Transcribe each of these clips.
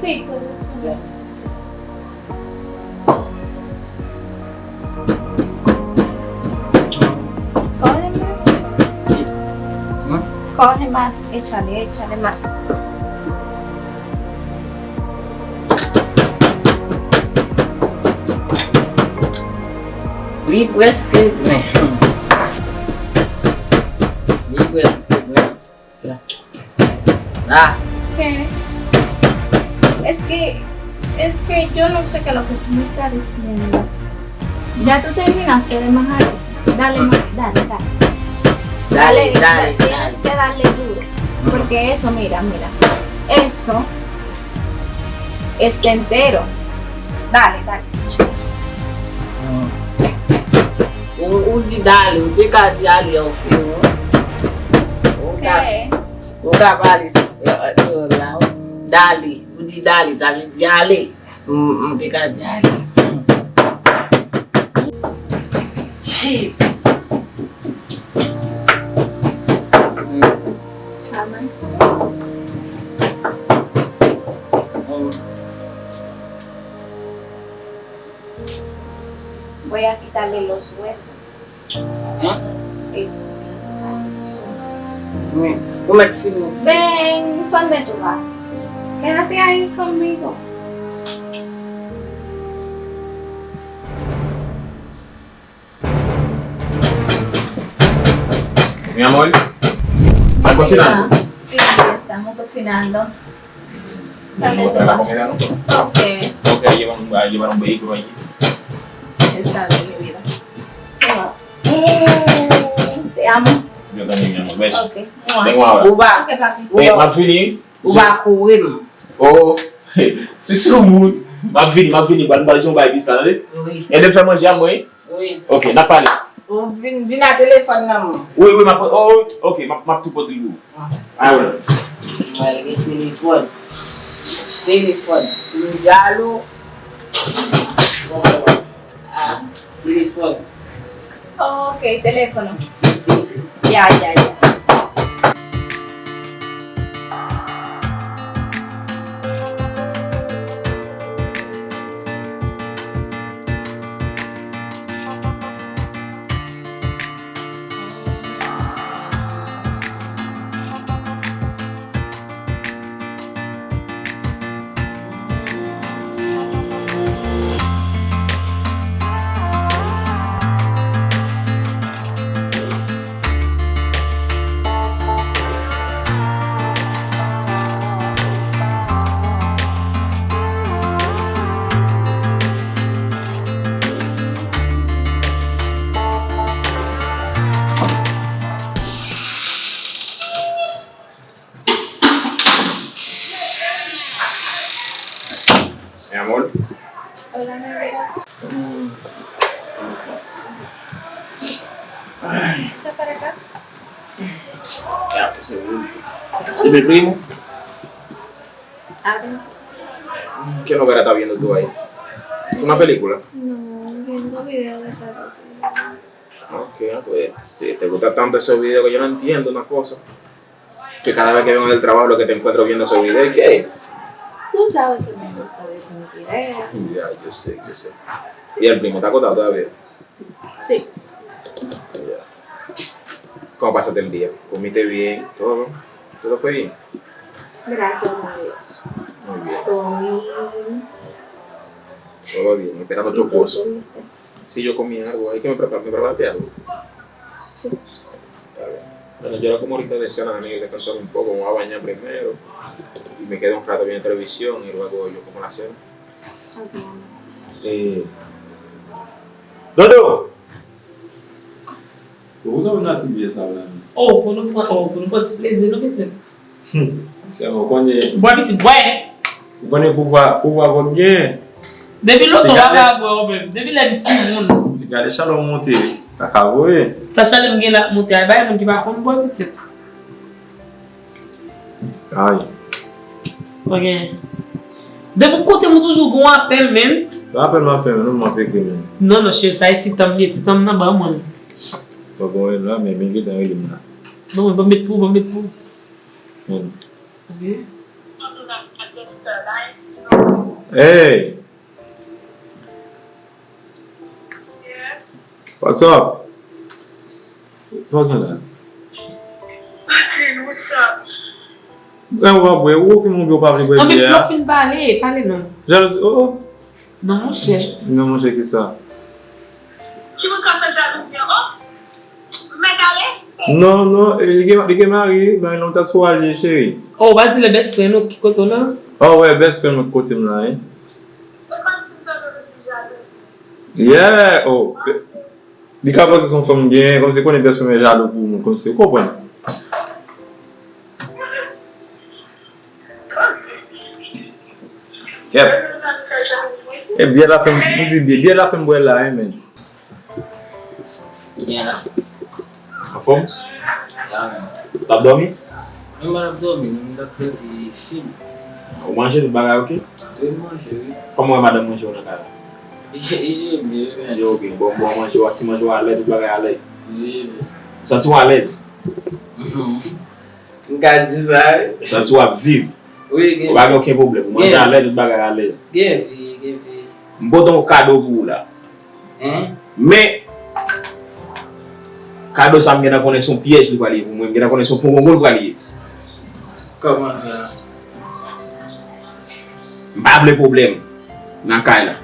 Sí, puedes. Coge más. Coge más, échale más. Oui, presque. Oui, presque. Ah, ¿Qué? Es que yo no sé qué es lo que tú me estás diciendo. Ya tú terminaste de majar eso. Dale más, dale. Tienes que darle duro. Porque eso, mira. Eso está entero. Dale. o de dali, o de cadê ao filho? ¿Qué? O trabalho, dali, o de dali, sabe? De ali, de cadê ali? Llaman. Voy a quitarle los huesos. Eso. Como é que filho? Ven, ¿dónde tú vas? Quédate ahí conmigo. Mi amor, ¿estás cocinando? Sí, estamos cocinando. No, ¿Dónde tú la vas? comida no. Ok, Tengo que llevar un vehículo allí. está bien, mi vida. Te amo. Yo también, mi amor. Beso. Ok. Vengo ahora. Uba, ¿Qué papi? Ma fini? uba kuwim. Oh, c'est sur le mood. Ma fini, quando vai jogar aqui, sabe? Oui, Ele vai manger mãe? oui. Ok, na palha. Vim na telefone na mão. Oui, ma oh, ok, ma tu pode ligar. Agora. Vai, telefone. Jalo. Telefone. Ok, teléfono. Sim. Ya. Mi amor. Hola, mi vida. ¿Cómo estás? Ay, Echa para acá. ya, pues seguro. ¿Y mi primo? Adentro. ¿Qué novela estás viendo tú ahí? ¿Es una película? No, viendo video de terror. Ok, pues si te gusta tanto esos videos que yo no entiendo una cosa. Que cada vez que vengo del trabajo lo que te encuentro viendo esos videos, ¿qué? Tú sabes que me gusta ver mi video. Ya, yo sé. ¿Y el primo está acostado todavía? Sí. Ya. ¿Cómo pasaste el día? ¿Comiste bien? ¿Todo? ¿Todo fue bien? Gracias a Dios. Muy bien. Comí. Todo bien. Esperando a tu ¿Y tú esposo. comiste? Sí, yo comí algo. Hay que me preparaste algo. Sí. Está bien. Bueno, yo como ahorita decía a mí que descansar un poco, me voy a bañar primero y me quedo un rato viendo televisión y luego yo como la cena. Dodo! Usa o nato biasa wala. Pou nou pati pleze nou bete. Se mo konye, Boy petit boy. konye pou va vok gen. Depi loto waka boy ou men. Depi le biti moun. Gade chalon monte, kakavoye. Sa chale mgen la monte ay bay moun ki ba kon boy petit. Ay, Ok. Depi kote moun toujou goun apel men. apel ma feme, nou ma peke men. Non chef, sa e titam nan ba moun. So kon la, men gen tan elim la. Bon, ba met pou. Men. Ok. Hey! What's up? Talking that. What's up? Ou ki moun bi ou pa vli An bwe met pou fin pale non. Jalousi, oh. Non mon chef. Non moun che ki sa. Tu veux qu'on fasse jalousie? Oh? Megale? Non, di ke mari, ben non tas pou alye chéri. Oh, ba di le best friend nou ki koto la. Oh ouais, best friend mwen kote m la, C'est comme si tu avais jalousie. Yeah, oh. Di ka pase son fom gen, kom se konen best friend mwen jalou pou moun, kom se, kopwen? Yep. E biye la fem, mwen di biye la fem bwe la, men. Bien là. A fom? Là, Tap dormi? je vais dormir, je vais faire des films. Ou manje tout bagay ok? Je vais manger. Koman madame manje ou nan kala? J'ai mieux. Yo ok, bon manje ou ati manje ou alè, tout bagay alè. Oui. Santi ou alèz? Nka di sa. Santi ou ap viv? Oui, Ou bagay ok problem? Ou manje alè, tout bagay alè? gen vi. Mboton kado pou ou la. Hein? Mais, kado sa mwen gen konen son piège li wali, mwen gen konen son pongongol wali. Comment ça? M'pa vle problem nan kay la.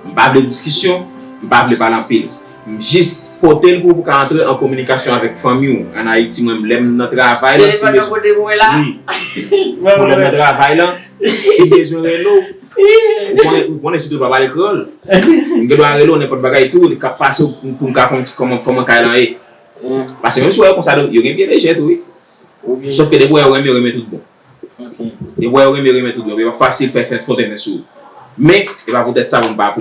M'pa vle discussion, m'pa vle parler en pile. Juste potel pour ka entrer en communication avec famille ou en Haïti moi m'lem nan travail là. Téléphone de côté moi là. Oui. Pour le travail là, si besoin relo, ou connaît si tu vas à l'école. M'ge doit relo n'importe bagay tout, ka passer pour ka comment kay la est. Parce que même si on comme ça, il y a bien des jets, oui. Sauf que des bois remet tout bon. Des bois remet tout bon. Il va facile faire fontaine sur. Mais il va peut-être ça pour pas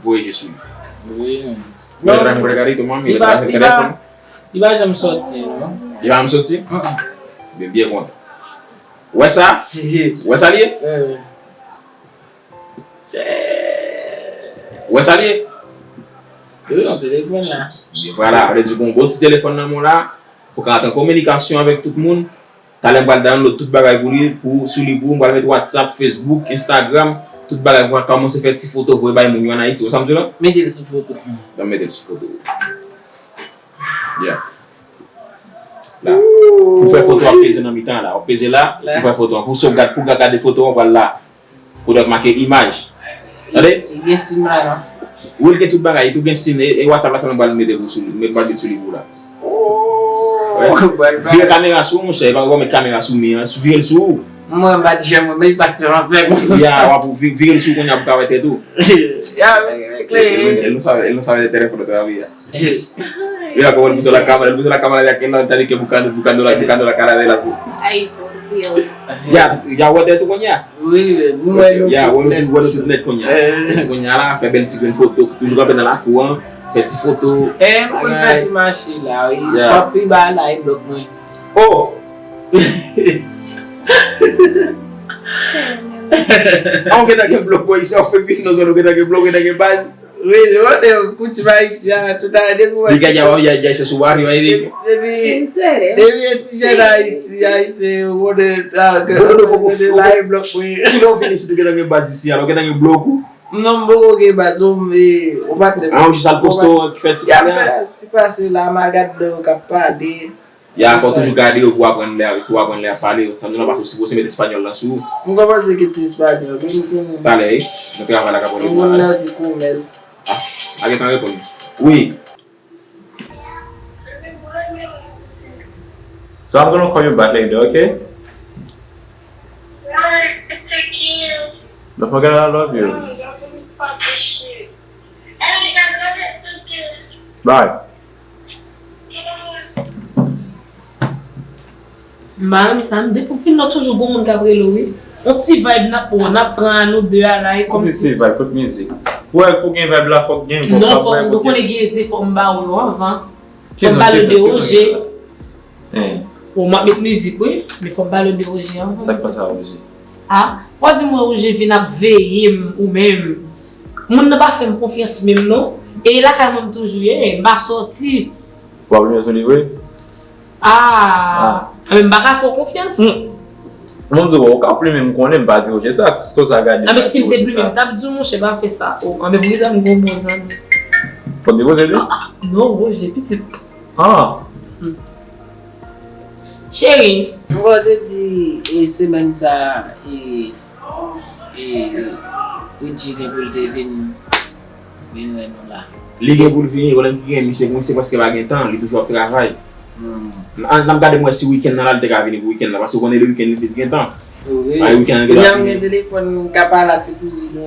voyager sur. Oui. Il va regarder tout le monde, il va jamais sortir, non? Il va me sortir. Bien content. Ouais ça? Si. Ouais ça lié? Ouais ça lié? Oui, on téléphone là. Voilà, on a dit bon petit téléphone dans mon là pour qu'on ait en communication avec tout le monde. T'as l'impression download tout bagage pour sur les boum, on va mettre WhatsApp, Facebook, Instagram, tout bagage pour commencer faire des photos pour les gens en Haïti. Vous savez là? Mettez sur photo. On mettre sur photo. Yeah. Là. Pour faire photo on pèse dans mi-temps là, on pèse là, pour faire photo pour sauvegarder pour regarder photo on va là. Pour marquer image. Allez? Il y a sim là, non? Ou il y a tout bagage, tout bien signé et WhatsApp là ça va mettre sur les bout là. Vire caméra sur mon cher, va mettre caméra sur moi, vire le sous. Moi je vais dire mais ça fait un peu. Ya, pour vire le sous qu'on a pour arrêter tout. Ya, mais clair. Elle no sabe de teléfono todavía. Mira cómo él puso la cámara de aquel lado, está que buscando la cara de él así. Ay, por Dios. Ya huele tu coña. Oui, moi Ya huele tu net coña. Coña là, fait belle petite photo, toujours dans la cour, fait petite photo. on fait une machine là, oui. Papi ba là il bloque moi. Oh. On que que bloquer ici, on fait bien nos zones que bloquer dans base. Oui, on kuti ba ya tout à l'heure. Diga ya se subario aí. Devi ¿En serio? ti já aí se o de tá que lá il bloque moi. Qui l'ont fini si tu dans base ici, alors que dans bloco. Non beaucoup que bazo mais on va te. Ah, je sale costaud qui fait Tu passes là magade de capable. Ya, faut toujours garder pour apprendre les à parler. Ça nous n'a pas si vous mettez espagnol là sous. On commence que tu espagnol. Allez, nous travaillons la capote. On a dit combien. Ah, allez, t'en réponds. Oui. So I'm gonna call you back later, okay? Alright, take care. Don't forget I love you. Fuck this shit. Alright, guys, love it. Take care. Bye. Mami, ça me depuis fin nous toujours bon Gabriel oui. On petit vibe n'a pour n'a prend nous deux à la comme Comme si va écoute musique. Ouais, pour gagner vibe là, faut gagner. non, faut qu'on ait faut m'ba ou avant. Faut pas le déroger. Pour mettre musique oui, mais faut pas le déroger avant. Ça passe à Roger. Ah, pas dis-moi où je viens à veiller ou même. Mon n'a pas fait confiance même non. Et là quand même toujours m'a sorti. Pour venir se livrer. Ah, même pas faire confiance. Mon Dieu, au cas plus même qu'on aime pas dire, c'est ça ce que ça garde. Ah mais si le début même t'as dit mon chef pas fait ça. Oh, mais vous les amis bon bon. Faut déposer lui? Non, j'ai petit. Ah. Chérie, On va te dire, semaine ça, et dit que vous devez venir là. Ligue pour venir, voilà qui c'est parce que va gagner temps, il toujours travail. On regarde moi si week-end là le venir pour week-end là parce qu'on est le week-end il gagne temps. Oui. Ah week-end il y a un téléphone capable la petite cousine.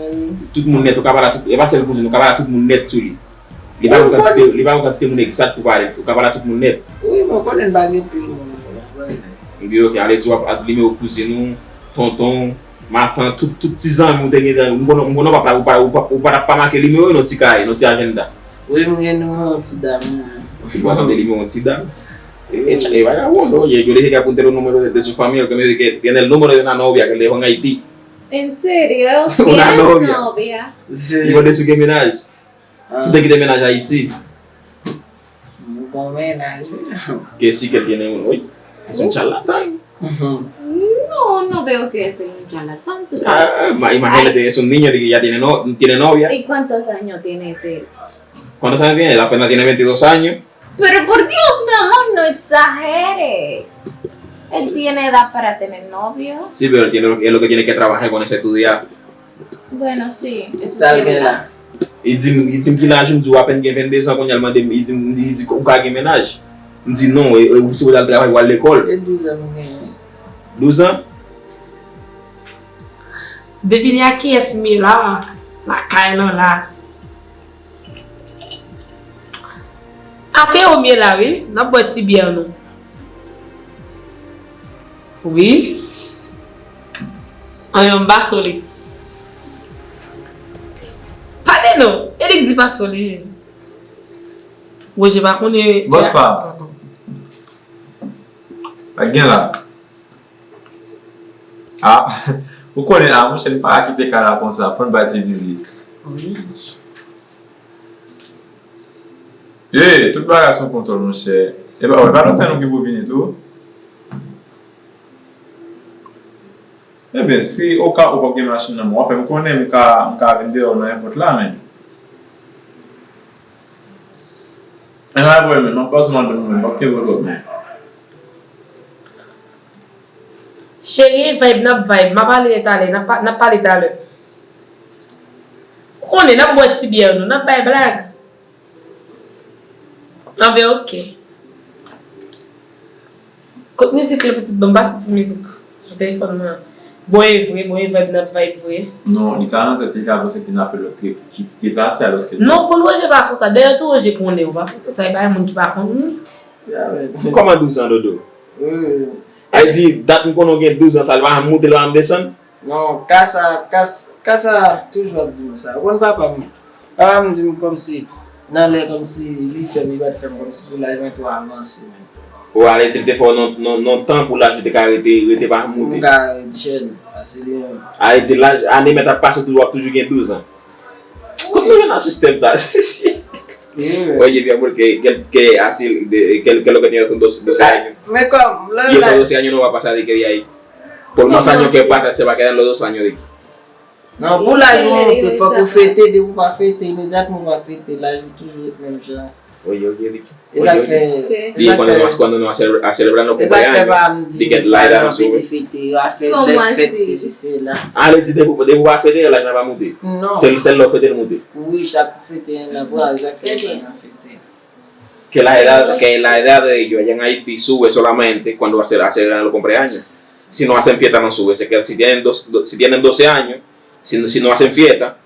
Tout le monde net capable tout et pas seul cousine capable tout le monde net sur lui. Il va quantité mon exact pour parler, capable tout le monde net. Oui, on connaît pas gagne plus. Il OK, allez tu vas limer au cousin tonton matin tout 6 ans mon dernier on pas pas marquer limer notre cahier notre agenda. Oui, mon une petite dame. Tu vas dans limer une petite dame. E vagabundo, yo le dije que apunte los números de su familia, que me dice que tiene el número de una novia que le dejó en Haití. ¿En serio? Una ¿Tienes novia. novia? Y por eso que ménage. Si te quita ménage a Haití. Con ménage. Que sí que tiene uno. Uy, es un charlatán. No, no veo que es un charlatán, tú sabes. Imagínate, es un niño que ya tiene novia. ¿Y cuántos años tiene ese? ¿Cuántos años tiene? Él apenas tiene 22 años. Pero por Dios, mi amor, no exagere. Él tiene edad para tener novio. Sí, pero él lo que tiene que trabajar con ese estudiar. Bueno, sí. Salve là. Il dit qu'il a joué à peine 22 ans quand il a demandé, il dit qu'on a un ménage. Il dit non, si vous allez travailler à l'école. Et 12 ans. 12 ans? devine aqui esse mi lá, na caia lá. Até o mi lá, oui, na boîte bien. Oui. Aí um basoli. Falei não, ele diz basoli. Hoje vai com ele. Boss pa. Again là. Ah, vous connaissez la mouche, elle n'est pas quitter Cara comme ça, pour une bâtie visite. Oui. Eh, toute bagarre son contrôle, mon cher. Eh ben, ouais, pas longtemps que vous venez tout. Eh bien, si au cas où vous avez une machine, moi, je connais, je vais vendre n'importe là, mais. Et là, ouais, mais je ne pas seulement de nous, je vais vous mais. Chérie, vibe, m'a parlé d'étaler, n'a pas d'étaler. On est dans boîte tibia, nous n'a pas de blague. Ah ben ok. Quand musique la petite bomba, c'est musique sur téléphone. Bon et vrai, vibe, n'a pas vrai. Non, il y a un certain cas parce qu'il a fait le trip qui dépasse alors que. Non, pour nous, je pas comme ça. D'ailleurs, tout je connais, ça y va, il y a qui va connaître. Comment 12 ans, Dodo? Oui. Elle dit, date qu'on a 12 ans, ça va monter là en descendre? Non, casa toujours dit ça. On va pas me dire comme si, non, comme si, lui fait, il va faire comme si pour la mettre à avancer. Ou allez, il te fait non temps pour l'âge de caractère, pas monter. On va jeune, c'est bien. Elle dit, l'âge, année, mais t'as passé toujours 12 ans. Comment on a un système ça? Oye, mi amor, que así, que lo que tiene con 12 años. Mais comme, là, Y esos 12 años no va a pasar de que de ahí. Por más años que pasa, se va a quedar los 2 años de aquí. non, pour la journée, il faut que fêter, de vous pas fêter, immédiatement on va fêter, là, je vais toujours être même genre. Oye, Ricky. Exact fait. Y cuando nos va a celebrar los cumpleaños, di que la edad no sube. Fêter, on va faire Comment des fêtes, así? c'est là. Ah, le dit de vous va fêter, la va monter. Non. C'est le fêter de monter. Oui, chaque fête est là, pour exactement fêter. que la edad de ellos allá en Haití sube solamente cuando hacen los cumpleaños. Si no hacen fiesta no sube. Se queda, si tienen 12 años, si no hacen fiesta,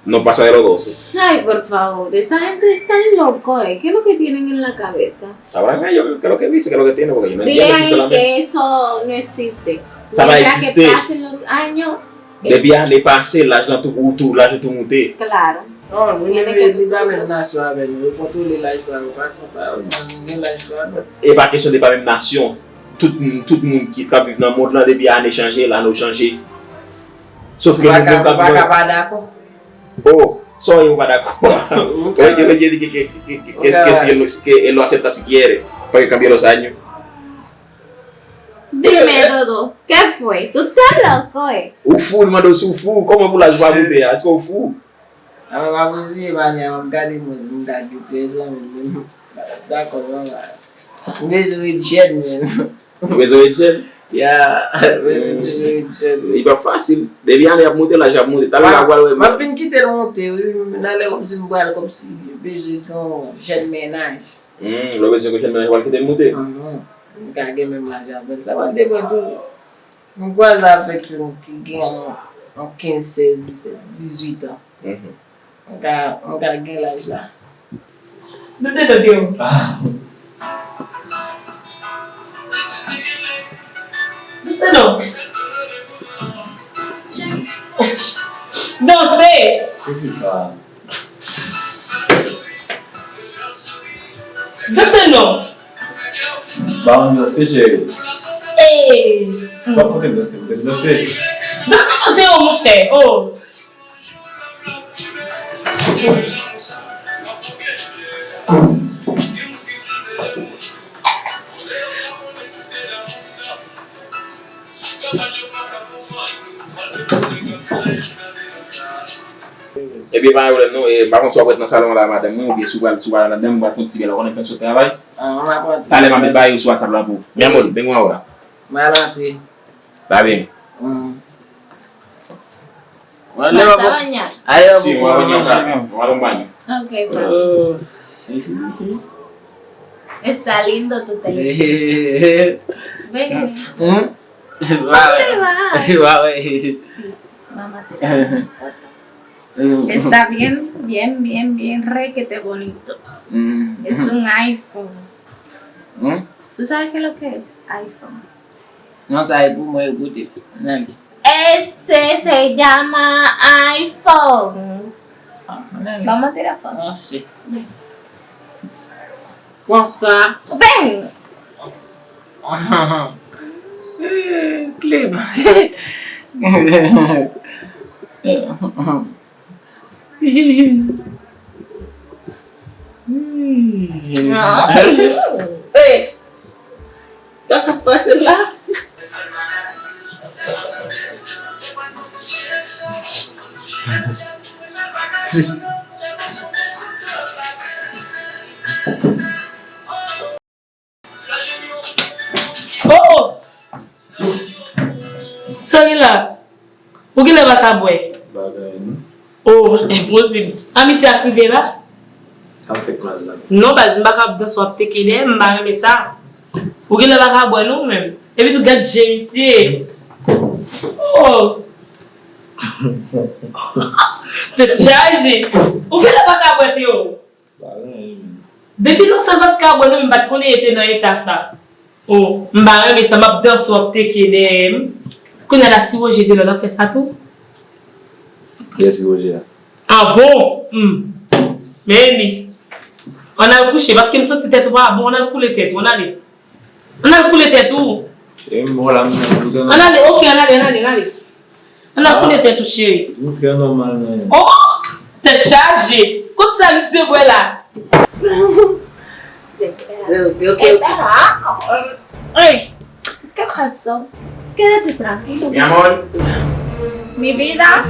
no pasa de los 12. Ay, por favor, esa gente está loco, ¿eh? ¿Qué es lo que tienen en la cabeza? Sabrán ellos qué es lo que dice, qué es lo que tiene, porque yo no entiendo Digan sinceramente. que eso no existe. Ça va Mientras exister. que pasen los años, De bien dépasser l'argent tout l'argent tout monté. claro. Non, mwen Tiene mwen que li ba ser men eso. nasyon avè nou. Yo kontrole la histwa ou pa, son pa ou gen la histwa nou. Et pas question de pas même nation. Tout le monde qui vit dans le monde là, depuis années changé, là, nous changé. Sauf que nous Ou sommes pa pa dako? Oh, so yo pas d'accord. Yo le dije que él lo acepta si quiere, para que cambie los años. Dime, Dodo, ¿qué fue? ¿Tú estás loco, eh? O fou, mano, sou fou. Comment vous la jouez monter? Est-ce qu'on fou? Ama ma pou si man ya mwen gade mwen gade presen men. Dako yon la. Mwen se wè chen men. Vous avez dit, Ya, mwen se toujou wè chen. il pas facile. Depuis années à monter là, j'ai monté. T'as vu la voile? Mwen fin kite l monte, nan le kom si mwen boal kom si beje kon chen menaj. Le besoin que j'ai maintenant, je vais monter. Non, mwen ka gen men la javel. Sa wè debo tou. Mwen boal la fèk yon ki gen an 15, 16, 17, 18 an. Mwen ka gen l'aj la. Não sei do Deus. Não sei não. Não sei. O que ça? Não sei não. Ba an danse chéri. Ei. Ba pou te danse, pou te danse. Não sei não sei o moché. Oh. Et puis, par contre, soit dans le salon là, madame, ou bien souvent la dame va faire tirer, on est fait sur travail. Mwen apote. Allez, ma belle, baille, soit ça blanc pour. Mi amor, vengo ahora. Mwen alante. Está bien. Mwen ¿Vas leva a pou. bañar? Ayo Sí, pou vamos a un baño. Ok, bro. Sí. Está lindo tu teléfono. Sí. Ven. ¿Dónde vas? Sí. Sí, mamá te da una foto. Está bien, requete bonito. Es un iPhone. ¿Tú sabes qué es lo que es? iPhone. No sabe pou mwen ekoute. Nan. Ese se llama iPhone. Vamos a tirar foto. Nan si. Kon sa. Ven. Klima. Hey, tá capaz de lá? Oh. Sorry là. Ou ki leva ka boy? Bagay nou. Oh, impossible. Amitié a privé là? Kan fek mas la. Non, basi mbaka dans swap teke de, mba reme sa. Ou ki leva ka boy nou même. Et puis tu gade jemisi. Oh. Te charge. Ou ki leva ka boy te yo? Bagay nou. Depuis longtemps bat ka boy nou mbat kone ete nan eta sa. Oh, mba reme sa mbap dans swap teke de. Kone la si woje de la fait ça tout? Kye si woje ya? Ah bon? Mais oui. On a couché parce que me senti tête pas bon, on a coulé tête, on allait. On a coulé tête tout. E mwola mwen. On allait, OK, on allait. On a coulé tête tout chéri. Mwen tre normal nan. Oh, tête chargée. Quand ça lui se voit là. Espera. Ay, ¿qué pasó? Quédate tranquilo. Mi amor. Mi vida.